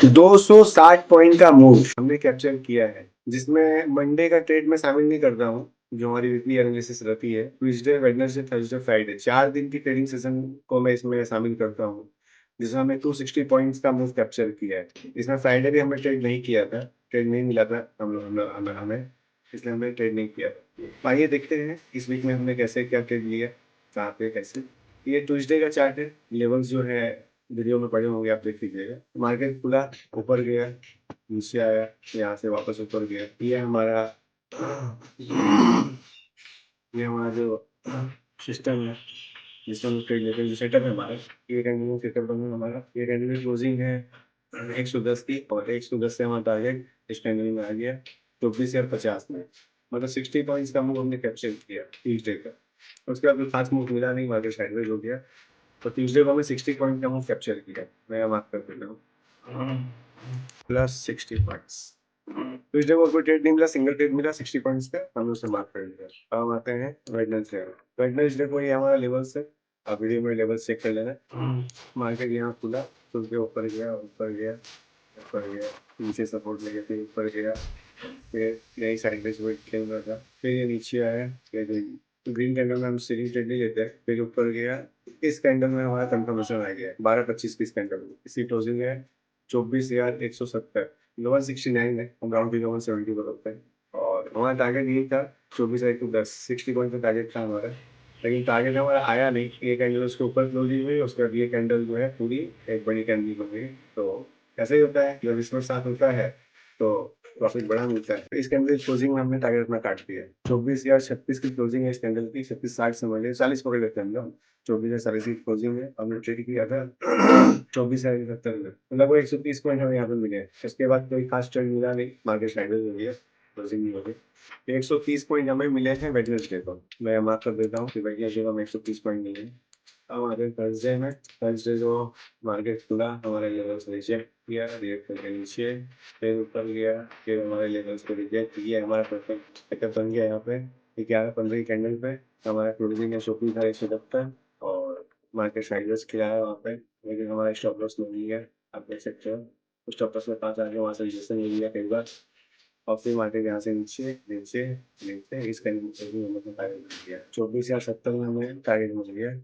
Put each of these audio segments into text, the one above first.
260 point का move हमने capture किया है, जिसमें मंडे का ट्रेड में शामिल नहीं करता हूँ, जो हमारी वीकली एनालिसिस रहती है। ट्यूसडे, वेडनेसडे, थर्सडे, फ्राइडे 4 दिन की ट्रेडिंग सेशन को मैं इसमें शामिल करता हूँ, जिसमें हमने 260 पॉइंट्स का मूव कैप्चर किया है। इसमें फ्राइडे भी हमने ट्रेड नहीं किया था, ट्रेड नहीं मिला था हमें, इसलिए हमने ट्रेड नहीं किया था। आइए देखते हैं इस वीक में हमने कैसे क्या ट्रेड लिया, कहाँ पे कैसे। ये ट्यूसडे का चार्ट है, लेवल्स जो है वीडियो में पड़े होंगे, आप देख लीजिएगा। मार्केट खुला, ऊपर गया, नीचे आया, यहाँ से वापस ऊपर गया। ये हमारा जो सिस्टम है, जिसमें ट्रेड लेते हैं, जो सेटअप है हमारा, ये कंटिन्यू सेटअप है हमारा। ये कंटिन्यू क्लोजिंग है 110 की, और 110 से हमारा टारगेट इस कैंडल में आ गया 24,050 में। मतलब 60 पॉइंट्स का मूव हमने कैप्चर किया ट्यूजडे का। उसके बाद कोई खास मूव मिला नहीं, मार्केट साइडवेज हो गया। तो ट्यूसडे को हमें 60 पॉइंट का मूव कैप्चर किया। मैं मार्क कर देता हूँ, प्लस 60 पॉइंट्स। ट्यूसडे को कोई ट्रेड नहीं मिला, सिंगल ट्रेड मिला 60 पॉइंट्स का, हमने उसे मार्क कर दिया। अब हम आते हैं वेडनेसडे। वेडनेसडे को ये हमारा लेवल्स है, आप वीडियो में लेवल चेक कर लेना। मार्केट यहाँ खुला, तो उसके ऊपर गया, ऊपर गया, ऊपर गया, नीचे सपोर्ट लेके फिर ऊपर गया, फिर यही साइड पे वेट खेल रहा था, फिर ये नीचे आया। ग्रीन कैंडल में हम सीरीज ट्रेड नहीं लेते हैं, फिर ऊपर गया। इस कैंडल में हमारा कंफर्मेशन आ गया 12:25 की। इस कैंडल में इसकी क्लोजिंग है 24,170, 169 है, हम राउंड फिगर 170 पर रखते हैं। और हमारा टारगेट यही था 24,110, 60 पॉइंट का टारगेट था हमारा। लेकिन टारगेट हमारा आया नहीं, ये कैंडल उसके ऊपर क्लोजिंग हुई, उसके बाद ये कैंडल जो है पूरी एक बड़ी कैंडल बन गई। तो ऐसे ही होता है, जब इसमें साथ होता है तो प्रॉफिट बड़ा मिलता है। तो इस कैंडल की क्लोजिंग में हमने टारगेट अपना काट दिया। 24,036 की क्लोजिंग है इस कैंडल की, 36,60 समझ लीजिए, 40 पकड़ लेते हैं हम लोग। 24,040 की क्लोजिंग है, हमने ट्रेड किया था 24,070 में, मतलब वो 130 पॉइंट हमें यहाँ पे मिले। इसके बाद कोई खास ट्रेड मिला नहीं, मार्केट साइडवेज हो गया, क्लोजिंग नहीं हो गई। 130 पॉइंट हमें मिले हैं वेडनेसडे को, मैं मार्क कर देता हूँ कि वेडनेसडे को हमें 130 पॉइंट मिले हैं। अब आते हैं थर्सडे में। थर्सडे जो मार्केट खुला, हमारे लेवल से रिजेक्ट किया, रिजेक्ट करके नीचे, फिर ऊपर गया, फिर हमारे लेवल्स को रिजेक्ट किया। हमारा परफेक्ट सेटअप बन गया यहाँ पे 11:15 की कैंडल पे। हमारा क्लोजिंग है 24,170, और मार्केट साइडवेज किया है वहाँ पे, लेकिन हमारा स्टॉप लॉस नहीं है, आप देख सकते हो। स्टॉप लॉस में 5 आगे वहाँ से रिजेक्शन ले लिया कई बार, और फिर मार्केट यहाँ से नीचे नीचे नीचे इस कैंडल पे भी हमने टारगेट मिल गया 24,070 में, हमें टारगेट मिल गया।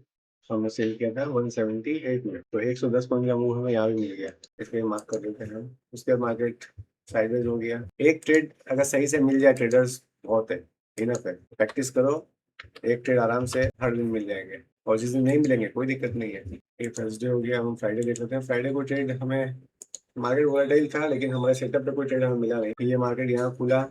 हमने सेल किया था 178 में, तो 110 पॉइंट का मूव हमें यहाँ भी मिल गया, इसलिए मार्क कर देते हैं हम। उसके बाद मार्केट साइडवेज हो गया। एक ट्रेड अगर सही से मिल जाए, ट्रेडर्स बहुत है, इनफ है, प्रैक्टिस करो, एक ट्रेड आराम से हर दिन मिल जाएंगे। और जिस दिन नहीं मिलेंगे कोई दिक्कत नहीं है। ये थर्सडे हो गया, हम फ्राइडे देख लेते हैं। फ्राइडे को ट्रेड हमें, मार्केट वोलेटाइल था, लेकिन हमारे सेटअप पे कोई ट्रेड हमें मिला नहीं। ये मार्केट यहाँ खुला,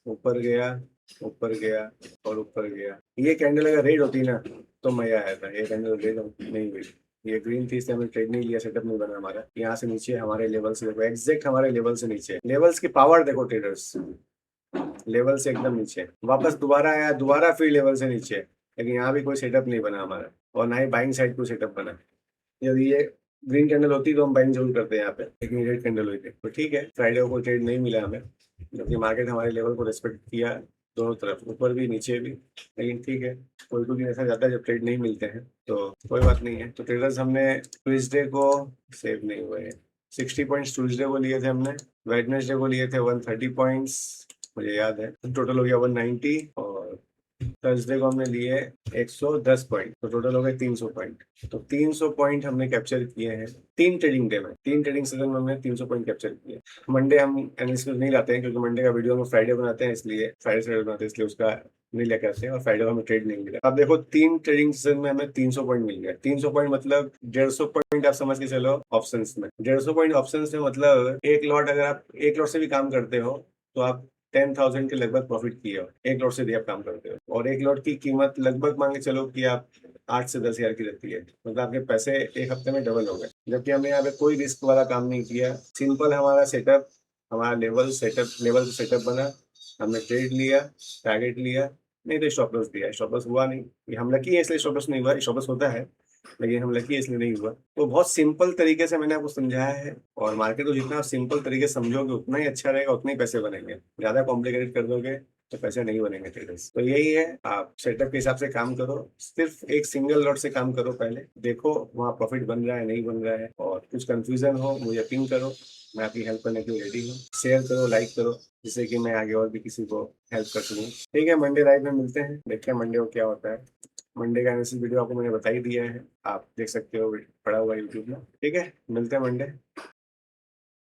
ऊपर गया, ऊपर गया, और ऊपर गया। ये कैंडल अगर रेड होती ना तो मजा आया था, ये कैंडल रेड नहीं हुई। ये ग्रीन थी, इससे हमने ट्रेड नहीं लिया, सेटअप नहीं बना हमारा। यहाँ से नीचे हमारे लेवल से देखो, एग्जैक्ट हमारे लेवल से नीचे, लेवल्स की पावर देखो ट्रेडर्स, लेवल से एकदम नीचे, वापस दोबारा आया, दोबारा फिर लेवल से नीचे। लेकिन यहाँ भी कोई सेटअप नहीं बना हमारा, और ना ही बाइंग साइड को सेटअप बना। यदि ये ग्रीन कैंडल होती तो हम बाइंग जरूर करते हैं यहाँ पे, लेकिन रेड कैंडल हुई थी। तो ठीक है, फ्राइडे को ट्रेड नहीं मिला हमें, जबकि मार्केट हमारे लेवल को रिस्पेक्ट किया दोनों तरफ, ऊपर भी नीचे भी। लेकिन ठीक है, कोई कोई दिन ऐसा जाता है जब ट्रेड नहीं मिलते हैं, तो कोई बात नहीं है। तो ट्रेडर्स हमने ट्यूजडे को सेव नहीं हुए, 60 पॉइंट्स ट्यूजडे को लिए थे हमने, वेडनेसडे को लिए थे 130 पॉइंट्स, मुझे याद है, टोटल हो गया 190। और थर्सडे को हमने लिए 110 पॉइंट, तो टोटल हो गए 300 पॉइंट। तो 300 पॉइंट हमने कैप्चर किए हैं 3 ट्रेडिंग डे में, 3 ट्रेडिंग सेशन में हमने 300 पॉइंट कैप्चर किए। मंडे हम एनालिसिस नहीं लाते हैं, क्योंकि मंडे का वीडियो हम फ्राइडे बनाते हैं, इसलिए फ्राइडे से बनाते हैं, इसलिए उसका नहीं लेकर आते हैं, और फ्राइडे को हमें ट्रेड नहीं मिला। अब देखो 3 ट्रेडिंग सेशन में हमें 300 पॉइंट मिल गया। 300 पॉइंट मतलब 150 पॉइंट आप समझ के चलो ऑप्शंस में। 150 पॉइंट ऑप्शंस में मतलब एक लॉट, अगर आप एक लॉट से भी काम करते हो तो आप 10,000 के लगभग प्रॉफिट किए हो, एक लॉट से भी आप काम करते हो। और एक लॉट की कीमत लगभग मान के चलो कि आप 8 से 10 हज़ार की रहती है, मतलब आपके पैसे एक हफ्ते में डबल हो गए। जबकि हमने यहाँ पे कोई रिस्क वाला काम नहीं किया, सिंपल हमारा सेटअप, हमारा लेवल सेटअप बना, हमने ट्रेड लिया, टारगेट लिया, नहीं तो स्टॉप लॉस दिया। स्टॉप लॉस हुआ नहीं, ये हम लकी है इसलिए स्टॉप लॉस नहीं हुआ, स्टॉप लॉस होता है लेकिन हम लकी है इसलिए नहीं हुआ। तो बहुत सिंपल तरीके से मैंने आपको समझाया है, और मार्केट को जितना आप सिंपल तरीके से समझोगे उतना ही अच्छा रहेगा, उतने ही पैसे बनेंगे। ज्यादा कॉम्प्लिकेटेड कर दोगे तो पैसे नहीं बनेंगे ट्रेडर्स। तो यही है, आप सेटअप के हिसाब से काम करो, सिर्फ एक सिंगल लॉट से काम करो, पहले देखो वहाँ प्रॉफिट बन रहा है नहीं बन रहा है, और कुछ कंफ्यूजन हो मुझे पिंग करो, मैं आपकी हेल्प करने के लिए रेडी हूँ। शेयर करो, लाइक करो, जिससे कि मैं आगे और भी किसी को हेल्प कर सकूँ। ठीक है, मंडे लाइव में मिलते हैं, देखते हैं मंडे को क्या होता है। मंडे का एनालिसिस वीडियो आपको मैंने बता ही दिया है, आप देख सकते हो, पड़ा हुआ यूट्यूब में। ठीक है, मिलते हैं मंडे।